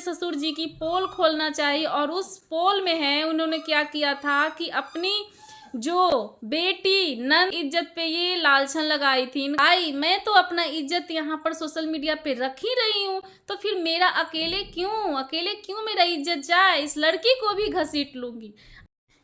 ससुर जी की पोल खोलना चाहिए। और उस पोल में है उन्होंने क्या किया था कि अपनी जो बेटी नंद इज्जत पे ये लालछन लगाई थी, भाई मैं तो अपना इज्जत यहाँ पर सोशल मीडिया पे रख ही रही हूँ, तो फिर मेरा अकेले क्यों मेरा इज्जत जाए, इस लड़की को भी घसीट लूंगी।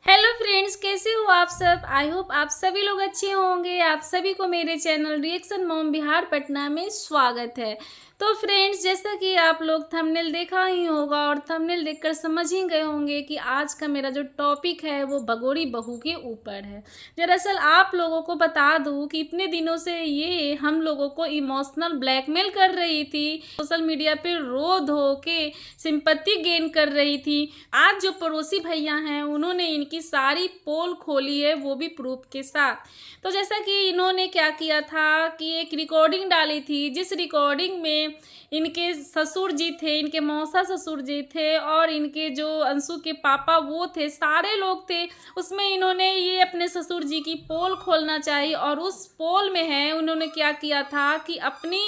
हेलो फ्रेंड्स, कैसे हो आप सब। आई होप आप सभी लोग अच्छे होंगे। आप सभी को मेरे channel reaction mom Bihar Patna में स्वागत है। तो फ्रेंड्स, जैसा कि आप लोग थंबनेल देखा ही होगा और थंबनेल देखकर समझ ही गए होंगे कि आज का मेरा जो टॉपिक है वो भगोड़ी बहू के ऊपर है। दरअसल आप लोगों को बता दूं कि इतने दिनों से ये हम लोगों को इमोशनल ब्लैकमेल कर रही थी, सोशल मीडिया पे रो धो के सिंपैथी गेन कर रही थी। आज जो पड़ोसी भैया हैं उन्होंने इनकी सारी पोल खोली है, वो भी प्रूफ के साथ। तो जैसा कि इन्होंने क्या किया था कि एक रिकॉर्डिंग डाली थी, जिस रिकॉर्डिंग में इनके ससुर जी थे, इनके मौसा ससुर जी थे और इनके जो अंशु के पापा वो थे, सारे लोग थे। उसमें इन्होंने ये अपने ससुर जी की पोल खोलना चाहिए और उस पोल में है उन्होंने क्या किया था कि अपनी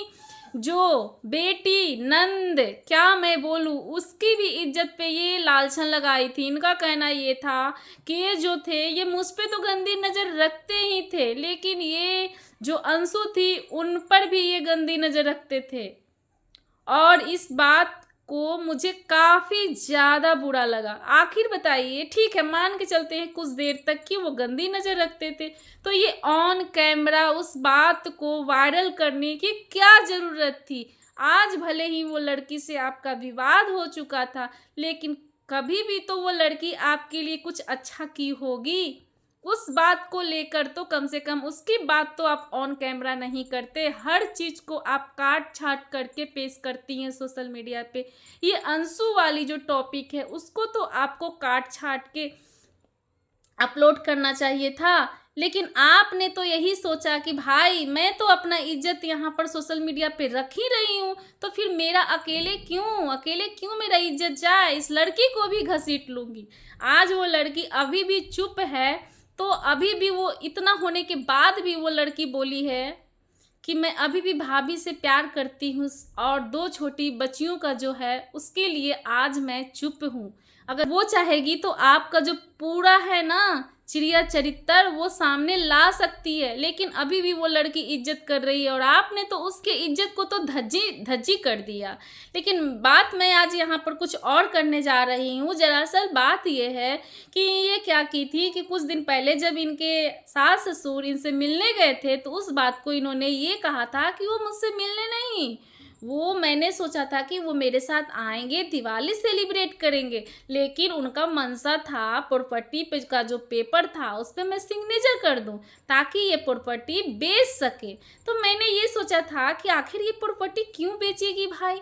जो बेटी नंद, क्या मैं बोलूँ, उसकी भी इज्जत पे ये लालछन लगाई थी। इनका कहना ये था कि ये जो थे ये मुझ पे तो गंदी नज़र रखते ही थे, लेकिन ये जो अंशु थी उन पर भी ये गंदी नज़र रखते थे। और इस बात को मुझे काफ़ी ज़्यादा बुरा लगा। आखिर बताइए, ठीक है मान के चलते हैं कुछ देर तक कि वो गंदी नज़र रखते थे, तो ये ऑन कैमरा उस बात को वायरल करने की क्या ज़रूरत थी। आज भले ही वो लड़की से आपका विवाद हो चुका था, लेकिन कभी भी तो वो लड़की आपके लिए कुछ अच्छा की होगी। उस बात को लेकर तो कम से कम उसकी बात तो आप ऑन कैमरा नहीं करते, हर चीज़ को आप काट छाट करके पेश करती हैं सोशल मीडिया पे। ये अंशु वाली जो टॉपिक है उसको तो आपको काट छाट के अपलोड करना चाहिए था, लेकिन आपने तो यही सोचा कि भाई मैं तो अपना इज्जत यहाँ पर सोशल मीडिया पे रख ही रही हूँ, तो फिर मेरा अकेले क्यों मेरा इज्जत जाए, इस लड़की को भी घसीट लूँगी। आज वो लड़की अभी भी चुप है, तो अभी भी वो इतना होने के बाद भी वो लड़की बोली है कि मैं अभी भी भाभी से प्यार करती हूँ और 2 छोटी बच्चियों का जो है उसके लिए आज मैं चुप हूँ। अगर वो चाहेगी तो आपका जो पूरा है ना चिड़िया चरित्र वो सामने ला सकती है, लेकिन अभी भी वो लड़की इज्जत कर रही है और आपने तो उसके इज्जत को तो धज्जी धज्जी कर दिया। लेकिन बात मैं आज यहाँ पर कुछ और करने जा रही हूँ। दरअसल बात ये है कि ये क्या की थी कि कुछ दिन पहले जब इनके सास ससुर इनसे मिलने गए थे, तो उस बात को इन्होंने ये कहा था कि वो मुझसे मिलने नहीं, वो मैंने सोचा था कि वो मेरे साथ आएंगे, दिवाली सेलिब्रेट करेंगे, लेकिन उनका मनसा था प्रॉपर्टी पे का जो पेपर था उस पर मैं सिग्नेचर कर दूं ताकि ये प्रॉपर्टी बेच सके। तो मैंने ये सोचा था कि आखिर ये प्रॉपर्टी क्यों बेचेगी भाई।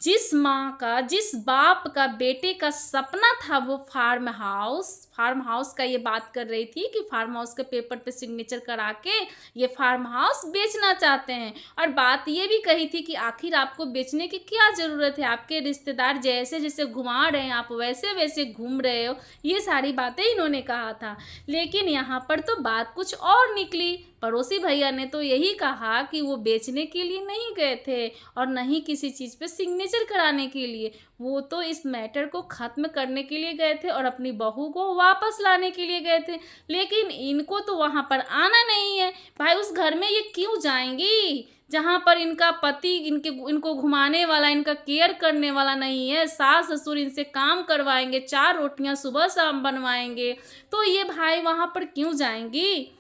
जिस माँ का, जिस बाप का बेटे का सपना था वो फार्म हाउस का ये बात कर रही थी कि फार्म हाउस के पेपर पे सिग्नेचर करा के ये फार्म हाउस बेचना चाहते हैं। और बात ये भी कही थी कि आखिर आपको बेचने की क्या ज़रूरत है, आपके रिश्तेदार जैसे जैसे घुमा रहे हैं आप वैसे वैसे घूम रहे हो, ये सारी बातें इन्होंने कहा था। लेकिन यहाँ पर तो बात कुछ और निकली। पड़ोसी भैया ने तो यही कहा कि वो बेचने के लिए नहीं गए थे और नहीं किसी चीज़ पे सिग्नेचर कराने के लिए, वो तो इस मैटर को ख़त्म करने के लिए गए थे और अपनी बहू को वापस लाने के लिए गए थे। लेकिन इनको तो वहाँ पर आना नहीं है भाई। उस घर में ये क्यों जाएंगी जहाँ पर इनका पति इनको घुमाने वाला, इनका केयर करने वाला नहीं है। सास ससुर इनसे काम करवाएंगे, 4 रोटियां सुबह शाम बनवाएंगे, तो ये भाई वहाँ पर क्यों जाएंगी।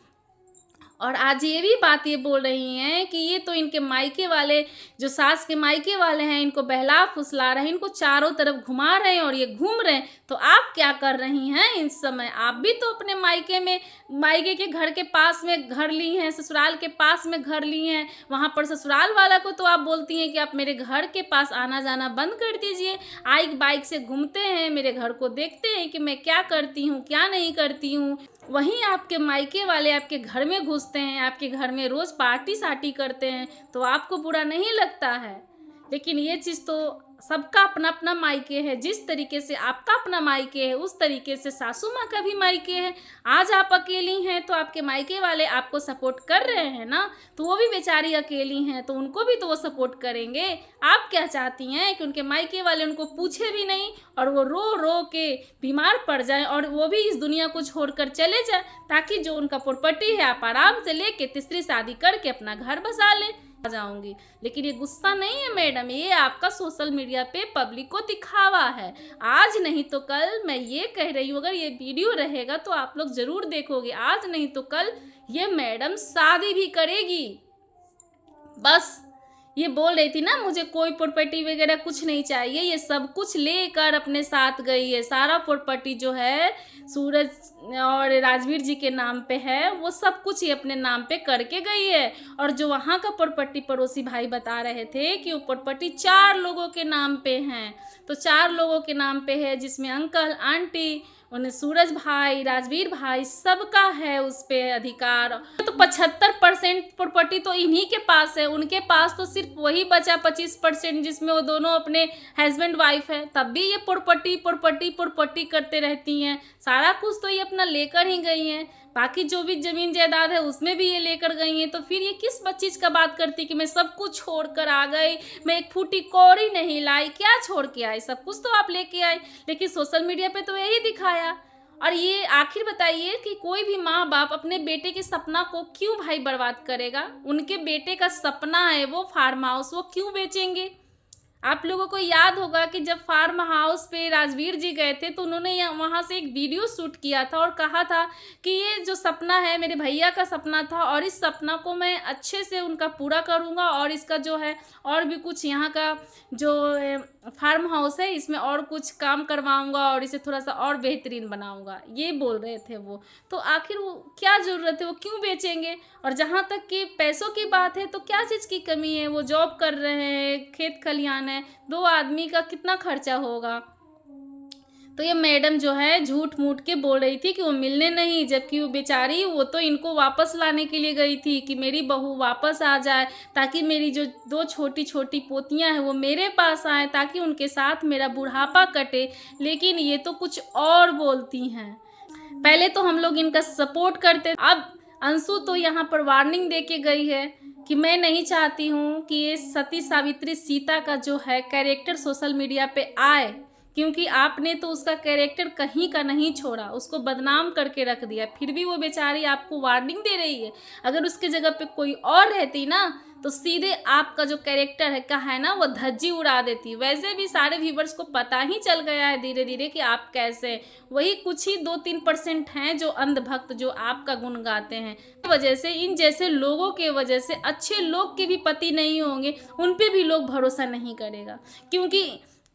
और आज ये भी बात ये बोल रही हैं कि ये तो इनके मायके वाले, जो सास के मायके वाले हैं, इनको बहला फुसला रहे हैं, इनको चारों तरफ घुमा रहे हैं और ये घूम रहे हैं। तो आप क्या कर रही हैं इस समय, आप भी तो अपने मायके के घर के पास में घर ली हैं, ससुराल के पास में घर ली हैं। वहाँ पर ससुराल वाला को तो आप बोलती हैं कि आप मेरे घर के पास आना जाना बंद कर दीजिए, बाइक से घूमते हैं, मेरे घर को देखते हैं कि मैं क्या करती हूँ क्या नहीं करती हूँ। वहीं आपके मायके वाले आपके घर में घुसते हैं, आपके घर में रोज़ पार्टी सार्टी करते हैं, तो आपको बुरा नहीं लगता है। लेकिन ये चीज़ तो सबका अपना अपना मायके है। जिस तरीके से आपका अपना मायके है उस तरीके से सासू माँ का भी मायके है। आज आप अकेली हैं तो आपके मायके वाले आपको सपोर्ट कर रहे हैं ना, तो वो भी बेचारी अकेली हैं तो उनको भी तो वो सपोर्ट करेंगे। आप क्या चाहती हैं कि उनके मायके वाले उनको पूछे भी नहीं और वो रो रो के बीमार पड़ जाएं और वो भी इस दुनिया को छोड़कर चले जाएं, ताकि जो उनका प्रॉपर्टी है आप आराम से लेके तीसरी शादी करके अपना घर बसा लें। आ जाऊंगी, लेकिन ये गुस्सा नहीं है मैडम, ये आपका सोशल मीडिया पे पब्लिक को दिखावा है। आज नहीं तो कल मैं ये कह रही हूँ, अगर ये वीडियो रहेगा तो आप लोग जरूर देखोगे। आज नहीं तो कल ये मैडम शादी भी करेगी। बस ये बोल रही थी ना मुझे कोई प्रॉपर्टी वगैरह कुछ नहीं चाहिए, ये सब कुछ लेकर अपने साथ गई है। सारा प्रॉपर्टी जो है सूरज और राजवीर जी के नाम पे है, वो सब कुछ ये अपने नाम पे करके गई है। और जो वहाँ का प्रॉपर्टी पड़ोसी भाई बता रहे थे कि वो प्रॉपर्टी 4 लोगों के नाम पे हैं, तो 4 लोगों के नाम पे है, जिसमें अंकल आंटी, उन्हें सूरज भाई, राजवीर भाई, सबका है उस पे अधिकार। तो 75% प्रॉपर्टी तो इन्हीं के पास है, उनके पास तो सिर्फ वही बचा 25%, जिसमें वो दोनों अपने हस्बैंड वाइफ है। तब भी ये प्रॉपर्टी प्रॉपर्टी प्रॉपर्टी करते रहती हैं। सारा कुछ तो ये अपना लेकर ही गई हैं, बाकी जो भी जमीन जायदाद है उसमें भी ये लेकर गई हैं। तो फिर ये किस चीज़ का बात करती कि मैं सब कुछ छोड़ कर आ गई, मैं एक फूटी कौड़ी नहीं लाई। क्या छोड़ के आई? सब कुछ तो आप लेके आई, लेकिन सोशल मीडिया पे तो यही दिखाया। और ये आखिर बताइए कि कोई भी माँ बाप अपने बेटे के सपना को क्यों भाई बर्बाद करेगा? उनके बेटे का सपना है वो फार्म हाउस, वो क्यों बेचेंगे? आप लोगों को याद होगा कि जब फार्म हाउस पे राजवीर जी गए थे तो उन्होंने वहाँ से एक वीडियो शूट किया था और कहा था कि ये जो सपना है मेरे भैया का सपना था और इस सपना को मैं अच्छे से उनका पूरा करूँगा, और इसका जो है और भी कुछ यहाँ का जो फार्म हाउस है इसमें और कुछ काम करवाऊँगा और इसे थोड़ा सा और बेहतरीन बनाऊँगा, ये बोल रहे थे वो। तो आखिर वो क्या ज़रूरत है, वो क्यों बेचेंगे? और जहाँ तक कि पैसों की बात है तो क्या चीज़ की कमी है? वो जॉब कर रहे हैं, खेत खलिहान है, 2 आदमी का कितना खर्चा होगा? तो ये मैडम जो है झूठ मूठ के बोल रही थी कि वो मिलने नहीं, जबकि वो बेचारी वो तो इनको वापस लाने के लिए गई थी कि मेरी बहू वापस आ जाए, ताकि मेरी जो 2 छोटी छोटी पोतियां हैं वो मेरे पास आए, ताकि उनके साथ मेरा बुढ़ापा कटे। लेकिन ये तो कुछ और बोलती हैं। पहले तो हम लोग इनका सपोर्ट करते, अब अंशु तो यहाँ पर वार्निंग दे के गई है कि मैं नहीं चाहती हूँ कि ये सती सावित्री सीता का जो है कैरेक्टर सोशल मीडिया पे आए, क्योंकि आपने तो उसका कैरेक्टर कहीं का नहीं छोड़ा, उसको बदनाम करके रख दिया। फिर भी वो बेचारी आपको वार्निंग दे रही है। अगर उसके जगह पे कोई और रहती ना तो सीधे आपका जो कैरेक्टर है का है ना वो धज्जी उड़ा देती। वैसे भी सारे व्यूवर्स को पता ही चल गया है धीरे धीरे कि आप कैसे हैं। वही कुछ ही 2-3% हैं जो अंधभक्त जो आपका गुण गाते हैं। वजह से इन जैसे लोगों के वजह से अच्छे लोग के भी पति नहीं होंगे, उन पे भी लोग भरोसा नहीं करेगा। क्योंकि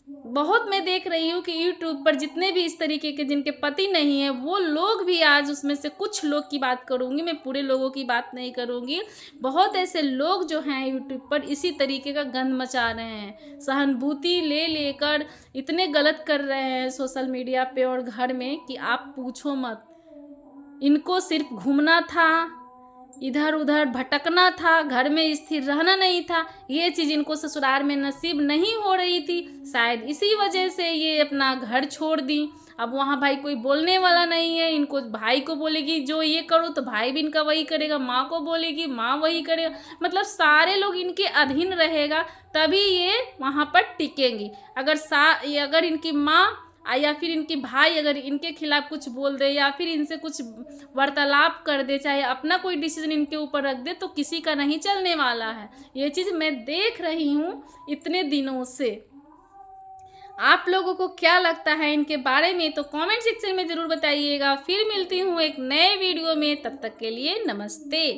बहुत मैं देख रही हूँ कि यूट्यूब पर जितने भी इस तरीके के जिनके पति नहीं है वो लोग भी, आज उसमें से कुछ लोग की बात करूँगी, मैं पूरे लोगों की बात नहीं करूँगी। बहुत ऐसे लोग जो हैं यूट्यूब पर इसी तरीके का गंद मचा रहे हैं, सहानुभूति ले लेकर इतने गलत कर रहे हैं सोशल मीडिया पे और घर में कि आप पूछो मत। इनको सिर्फ घूमना था, इधर उधर भटकना था, घर में स्थिर रहना नहीं था। ये चीज़ इनको ससुराल में नसीब नहीं हो रही थी, शायद इसी वजह से ये अपना घर छोड़ दी। अब वहाँ भाई कोई बोलने वाला नहीं है, इनको भाई को बोलेगी जो ये करो तो भाई भी इनका वही करेगा, माँ को बोलेगी माँ वही करेगा, मतलब सारे लोग इनके अधीन रहेगा तभी ये वहाँ पर टिकेंगी। अगर इनकी माँ या फिर इनके भाई अगर इनके खिलाफ कुछ बोल दे या फिर इनसे कुछ वार्तालाप कर दे, चाहे अपना कोई डिसीजन इनके ऊपर रख दे, तो किसी का नहीं चलने वाला है। ये चीज़ मैं देख रही हूँ इतने दिनों से। आप लोगों को क्या लगता है इनके बारे में तो कमेंट सेक्शन में ज़रूर बताइएगा। फिर मिलती हूँ एक नए वीडियो में, तब तक के लिए नमस्ते।